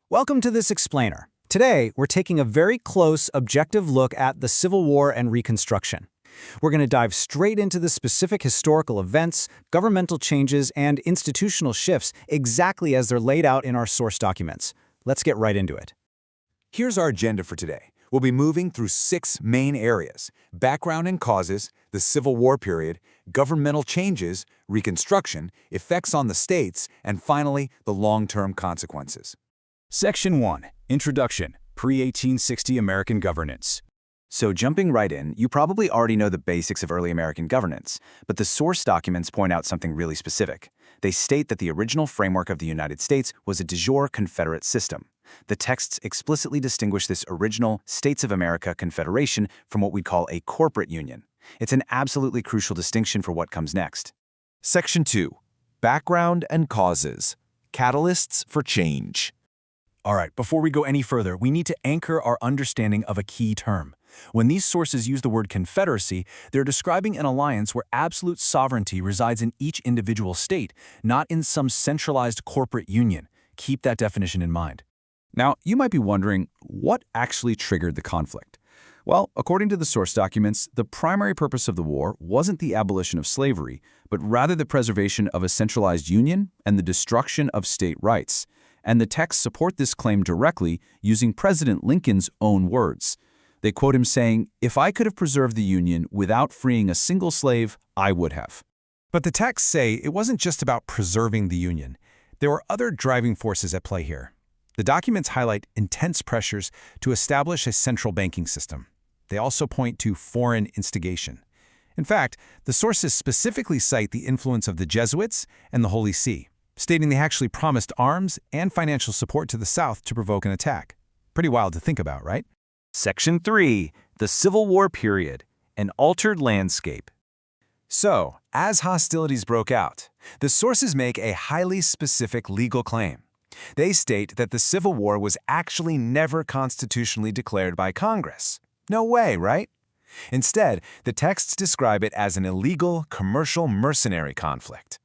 Welcome to this explainer. Today, we're taking a very close, objective look at the Civil War and Reconstruction. We're going to dive straight into the specific historical events, governmental changes, and institutional shifts exactly as they're laid out in our source documents. Let's get right into it. Here's our agenda for today. We'll be moving through 6 main areas: background and causes, the Civil War period, governmental changes, Reconstruction, effects on the states, and finally, the long-term consequences. Section 1. Introduction. Pre-1860 American Governance. So jumping right in, you probably already know the basics of early American governance, but the source documents point out something really specific. They state that the original framework of the United States was a de jure Confederate system. The texts explicitly distinguish this original States of America Confederation from what we'd call a corporate union. It's an absolutely crucial distinction for what comes next. Section 2. Background and causes. Catalysts for change. All right, before we go any further, we need to anchor our understanding of a key term. When these sources use the word confederacy, they're describing an alliance where absolute sovereignty resides in each individual state, not in some centralized corporate union. Keep that definition in mind. Now, you might be wondering, what actually triggered the conflict? Well, according to the source documents, the primary purpose of the war wasn't the abolition of slavery, but rather the preservation of a centralized union and the destruction of state rights. And the texts support this claim directly using President Lincoln's own words. They quote him saying, "If I could have preserved the Union without freeing a single slave, I would have." But the texts say it wasn't just about preserving the Union. There were other driving forces at play here. The documents highlight intense pressures to establish a central banking system. They also point to foreign instigation. In fact, the sources specifically cite the influence of the Jesuits and the Holy See, stating they actually promised arms and financial support to the South to provoke an attack. Pretty wild to think about, right? Section 3. The Civil War period. An altered landscape. So, as hostilities broke out, the sources make a highly specific legal claim. They state that the Civil War was actually never constitutionally declared by Congress. No way, right? Instead, the texts describe it as an illegal, commercial mercenary conflict.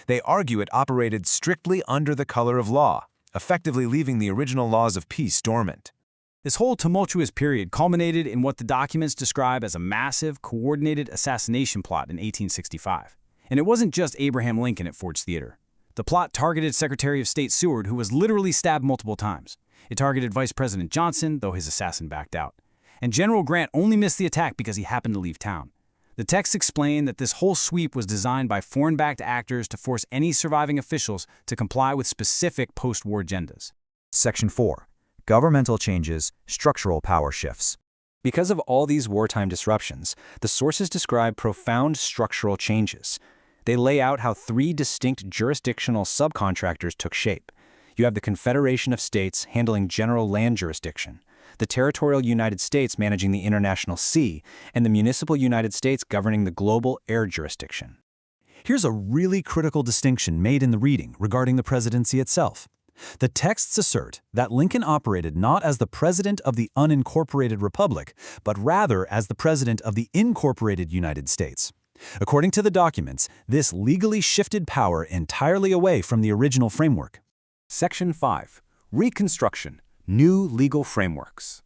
They argue it operated strictly under the color of law, effectively leaving the original laws of peace dormant. This whole tumultuous period culminated in what the documents describe as a massive, coordinated assassination plot in 1865. And it wasn't just Abraham Lincoln at Ford's Theater. The plot targeted Secretary of State Seward, who was literally stabbed multiple times. It targeted Vice President Johnson, though his assassin backed out. And General Grant only missed the attack because he happened to leave town. The texts explain that this whole sweep was designed by foreign-backed actors to force any surviving officials to comply with specific post-war agendas. Section 4. Governmental changes, structural power shifts. Because of all these wartime disruptions, the sources describe profound structural changes. They lay out how 3 distinct jurisdictional subcontractors took shape. You have the Confederation of States handling general land jurisdiction, the territorial United States managing the international sea, and the municipal United States governing the global air jurisdiction. Here's a really critical distinction made in the reading regarding the presidency itself. The texts assert that Lincoln operated not as the president of the unincorporated republic, but rather as the president of the incorporated United States. According to the documents, this legally shifted power entirely away from the original framework. Section 5. Reconstruction. New legal frameworks.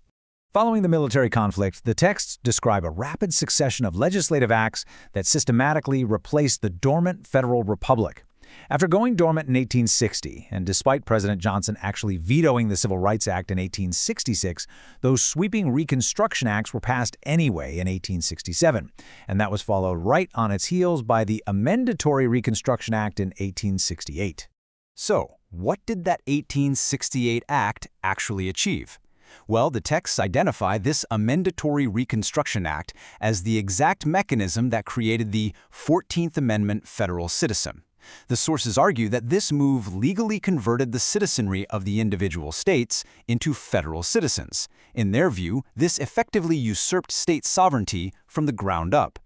Following the military conflict, the texts describe a rapid succession of legislative acts that systematically replaced the dormant federal republic. After going dormant in 1860, and despite President Johnson actually vetoing the Civil Rights Act in 1866, those sweeping Reconstruction Acts were passed anyway in 1867, and that was followed right on its heels by the Amendatory Reconstruction Act in 1868. So, what did that 1868 Act actually achieve? Well, the texts identify this Amendatory Reconstruction Act as the exact mechanism that created the 14th Amendment federal citizen. The sources argue that this move legally converted the citizenry of the individual states into federal citizens. In their view, this effectively usurped state sovereignty from the ground up.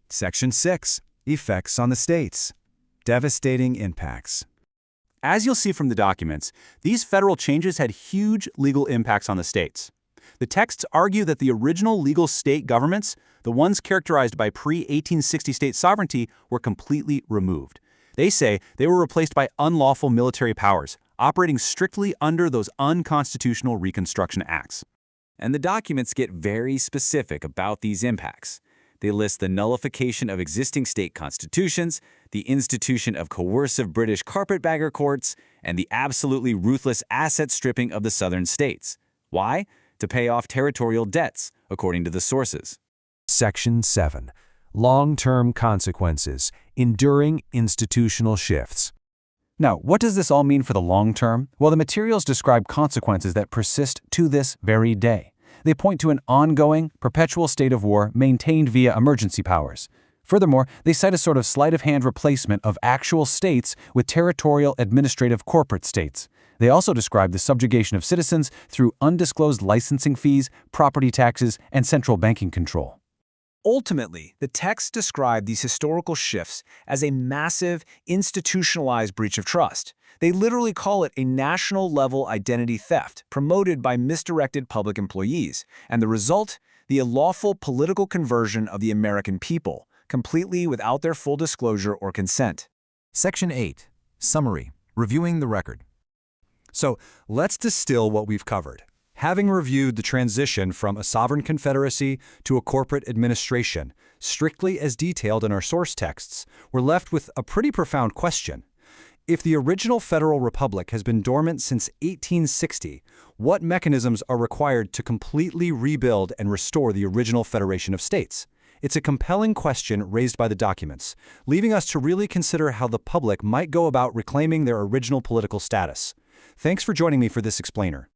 Section 6. Effects on the states. Devastating impacts. As you'll see from the documents, these federal changes had huge legal impacts on the states. The texts argue that the original legal state governments, the ones characterized by pre-1860 state sovereignty, were completely removed. They say they were replaced by unlawful military powers, operating strictly under those unconstitutional Reconstruction Acts. And the documents get very specific about these impacts. They list the nullification of existing state constitutions, the institution of coercive British carpetbagger courts, and the absolutely ruthless asset stripping of the southern states. Why? To pay off territorial debts, according to the sources. Section 7. Long-term consequences, enduring institutional shifts. Now, what does this all mean for the long term? Well, the materials describe consequences that persist to this very day. They point to an ongoing, perpetual state of war maintained via emergency powers. Furthermore, they cite a sort of sleight-of-hand replacement of actual states with territorial administrative corporate states. They also describe the subjugation of citizens through undisclosed licensing fees, property taxes, and central banking control. Ultimately, the texts describe these historical shifts as a massive, institutionalized breach of trust. They literally call it a national-level identity theft promoted by misdirected public employees, and the result, the unlawful political conversion of the American people, completely without their full disclosure or consent. Section 8. Summary. Reviewing the record. So let's distill what we've covered. Having reviewed the transition from a sovereign confederacy to a corporate administration, strictly as detailed in our source texts, we're left with a pretty profound question. If the original federal republic has been dormant since 1860, what mechanisms are required to completely rebuild and restore the original federation of states? It's a compelling question raised by the documents, leaving us to really consider how the public might go about reclaiming their original political status. Thanks for joining me for this explainer.